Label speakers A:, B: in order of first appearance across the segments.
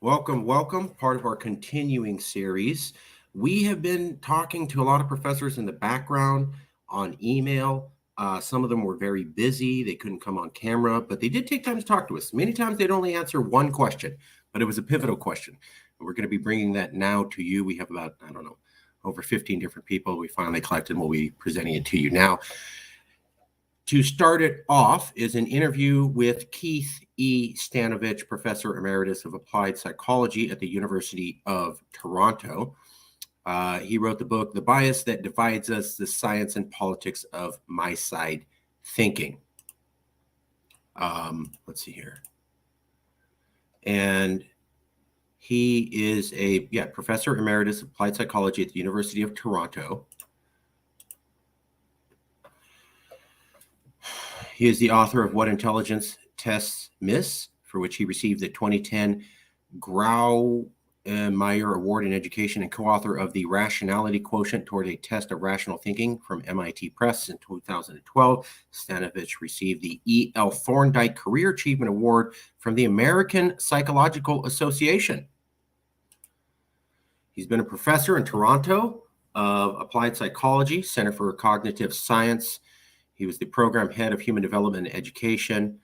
A: Welcome, part of our continuing series. We have been talking to a lot of professors in the background on email. Some of them were very busy. They couldn't come on camera, but they did take time to talk to us. Many times they'd only answer one question, but it was a pivotal question. And we're going to be bringing that now to you. We have about, I don't know, over 15 different people we finally collected, and we'll be presenting it to you now. To start it off is an interview with Keith E. Stanovich, Professor Emeritus of Applied Psychology at the University of Toronto. He wrote the book, The Bias That Divides Us, The Science and Politics of My-Side Thinking. Let's see here. And he is a Professor Emeritus of Applied Psychology at the University of Toronto. He is the author of What Intelligence Tests Miss, for which he received the 2010 Graumeyer Award in Education, and co-author of The Rationality Quotient Toward a Test of Rational Thinking from MIT Press in 2012. Stanovich received the E.L. Thorndike Career Achievement Award from the American Psychological Association. He's been a professor in Toronto of Applied Psychology, Center for Cognitive Science. He was the program head of human development and education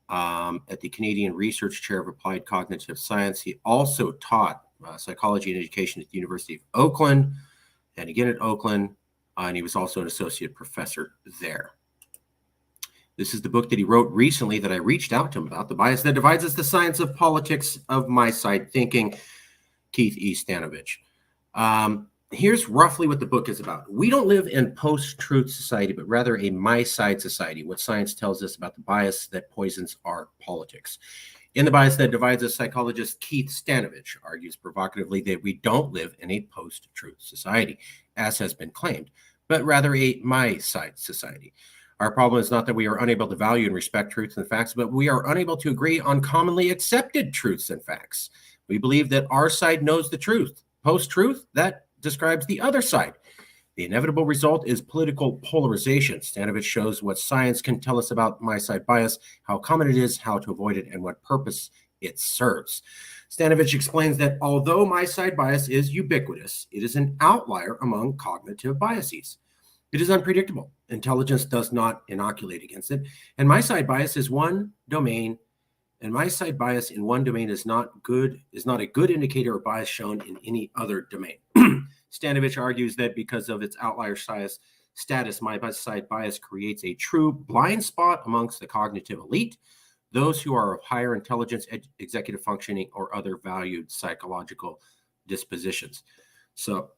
A: at the Canadian Research Chair of Applied Cognitive Science. He also taught psychology and education at the University of Oakland and again at Oakland, and he was also an associate professor there. This is the book that he wrote recently that I reached out to him about, The Bias That Divides Us, The Science of Politics of My-Side Thinking, Keith E. Stanovich. Here's roughly what the book is about. We don't live in post-truth society, but rather a my-side society, what science tells us about the bias that poisons our politics. In The Bias That Divides Us, psychologist Keith Stanovich argues provocatively that we don't live in a post-truth society, as has been claimed, but rather a my-side society. Our problem is not that we are unable to value and respect truths and facts, but we are unable to agree on commonly accepted truths and facts. We believe that our side knows the truth. Post-truth, that describes the other side. The inevitable result is political polarization. Stanovich shows what science can tell us about my-side bias, how common it is, how to avoid it, and what purpose it serves. Stanovich explains that although my-side bias is ubiquitous, it is an outlier among cognitive biases. It is unpredictable. Intelligence does not inoculate against it. And my-side bias is one domain, and my-side bias in one domain is not a good indicator of bias shown in any other domain. Stanovich argues that because of its outlier status, my-side bias creates a true blind spot amongst the cognitive elite, those who are of higher intelligence, executive functioning, or other valued psychological dispositions. So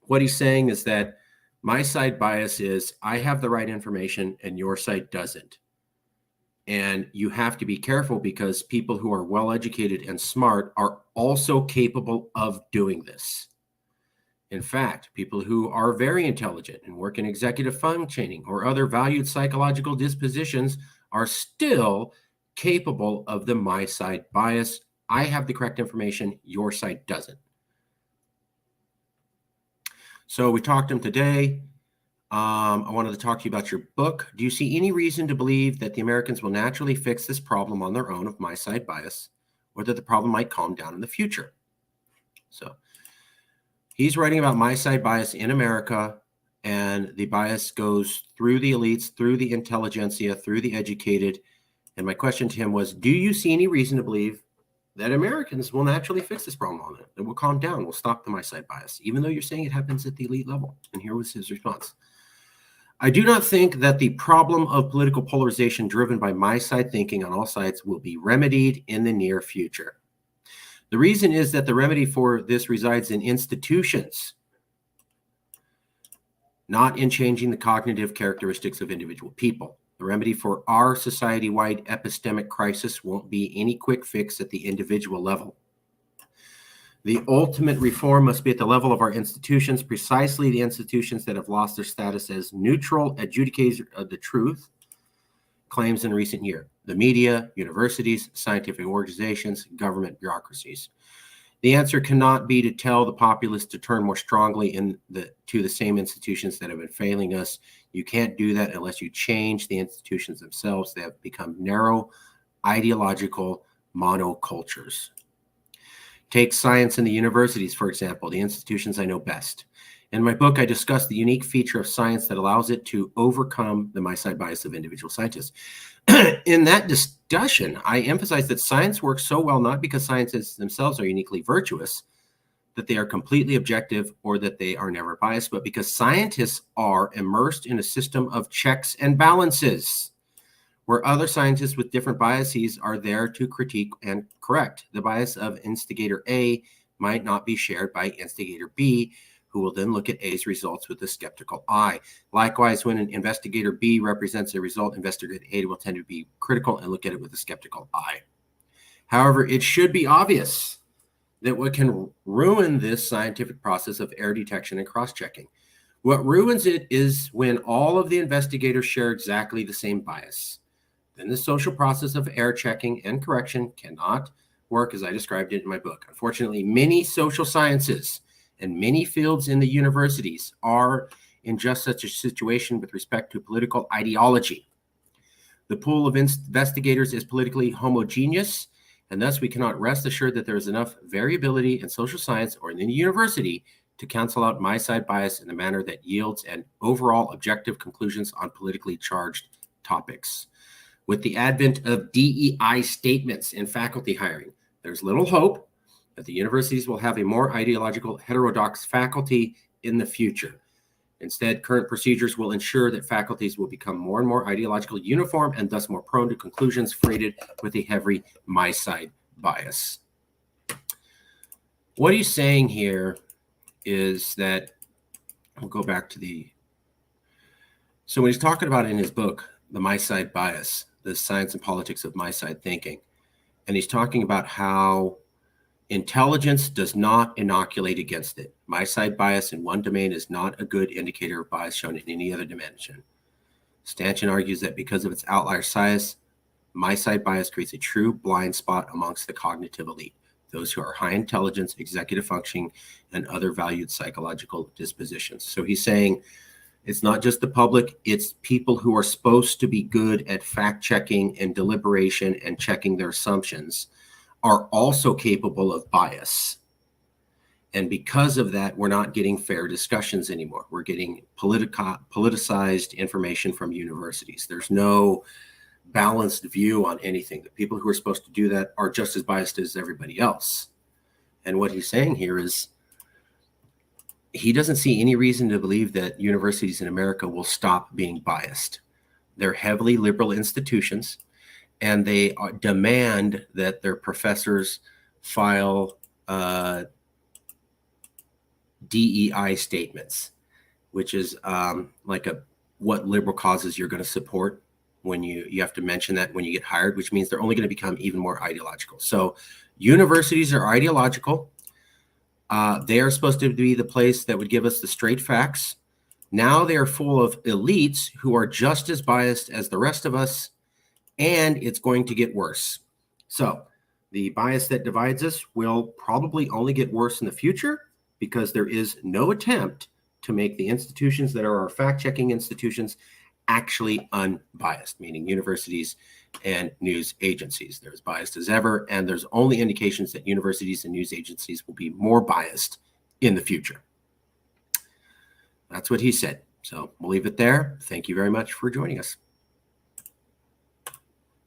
A: what he's saying is that my-side bias is I have the right information and your side doesn't. And you have to be careful because people who are well-educated and smart are also capable of doing this. In fact, people who are very intelligent and work in executive functioning or other valued psychological dispositions are still capable of the my-side bias. I have the correct information, your side doesn't. So we talked to him today. I wanted to talk to you about your book. Do you see any reason to believe that the Americans will naturally fix this problem on their own of my-side bias, or that the problem might calm down in the future? So he's writing about my-side bias in America, and the bias goes through the elites, through the intelligentsia, through the educated. And my question to him was, do you see any reason to believe that Americans will naturally fix this problem on it? It will calm down, will stop the my-side bias, even though you're saying it happens at the elite level. And here was his response. I do not think that the problem of political polarization driven by my-side thinking on all sides will be remedied in the near future. The reason is that the remedy for this resides in institutions, not in changing the cognitive characteristics of individual people. The remedy for our society-wide epistemic crisis won't be any quick fix at the individual level. The ultimate reform must be at the level of our institutions, precisely the institutions that have lost their status as neutral adjudicators of the truth claims in recent years: the media, universities, scientific organizations, government bureaucracies. The answer cannot be to tell the populace to turn more strongly to the same institutions that have been failing us. You can't do that unless you change the institutions themselves. They have become narrow, ideological monocultures. Take science in the universities, for example, the institutions I know best. In my book, I discuss the unique feature of science that allows it to overcome the my-side bias of individual scientists. In that discussion, I emphasize that science works so well not because scientists themselves are uniquely virtuous, that they are completely objective, or that they are never biased, but because scientists are immersed in a system of checks and balances, where other scientists with different biases are there to critique and correct. The bias of instigator A might not be shared by instigator B, who will then look at A's results with a skeptical eye. Likewise, when an investigator B represents a result, investigator A will tend to be critical and look at it with a skeptical eye. However, it should be obvious that what can ruin this scientific process of error detection and cross-checking. What ruins it is when all of the investigators share exactly the same bias. Then the social process of error checking and correction cannot work as I described it in my book. Unfortunately, many social sciences and many fields in the universities are in just such a situation with respect to political ideology. The pool of investigators is politically homogeneous, and thus we cannot rest assured that there is enough variability in social science or in the university to cancel out my-side bias in a manner that yields an overall objective conclusions on politically charged topics. With the advent of DEI statements in faculty hiring, there's little hope that the universities will have a more ideological heterodox faculty in the future. Instead, current procedures will ensure that faculties will become more and more ideologically uniform and thus more prone to conclusions freighted with a heavy my-side bias. What he's saying here is that, we'll go back to so when he's talking about in his book, the my-side bias, the science and politics of my-side thinking, and he's talking about how intelligence does not inoculate against it. My-side bias in one domain is not a good indicator of bias shown in any other dimension. Stanchion argues that because of its outlier size, my-side bias creates a true blind spot amongst the cognitive elite, those who are high intelligence, executive functioning, and other valued psychological dispositions. So he's saying it's not just the public, it's people who are supposed to be good at fact-checking and deliberation and checking their assumptions are also capable of bias. And because of that, we're not getting fair discussions anymore. We're getting politicized information from universities. There's no balanced view on anything. The people who are supposed to do that are just as biased as everybody else. And what he's saying here is he doesn't see any reason to believe that universities in America will stop being biased. They're heavily liberal institutions, and they demand that their professors file DEI statements, which is like what liberal causes you're going to support when you have to mention that when you get hired, which means they're only going to become even more ideological. So universities are ideological. They are supposed to be the place that would give us the straight facts. Now they are full of elites who are just as biased as the rest of us, and it's going to get worse. So the bias that divides us will probably only get worse in the future because there is no attempt to make the institutions that are our fact-checking institutions actually unbiased, meaning universities and news agencies. They're as biased as ever, and there's only indications that universities and news agencies will be more biased in the future. That's what he said. So we'll leave it there. Thank you very much for joining us.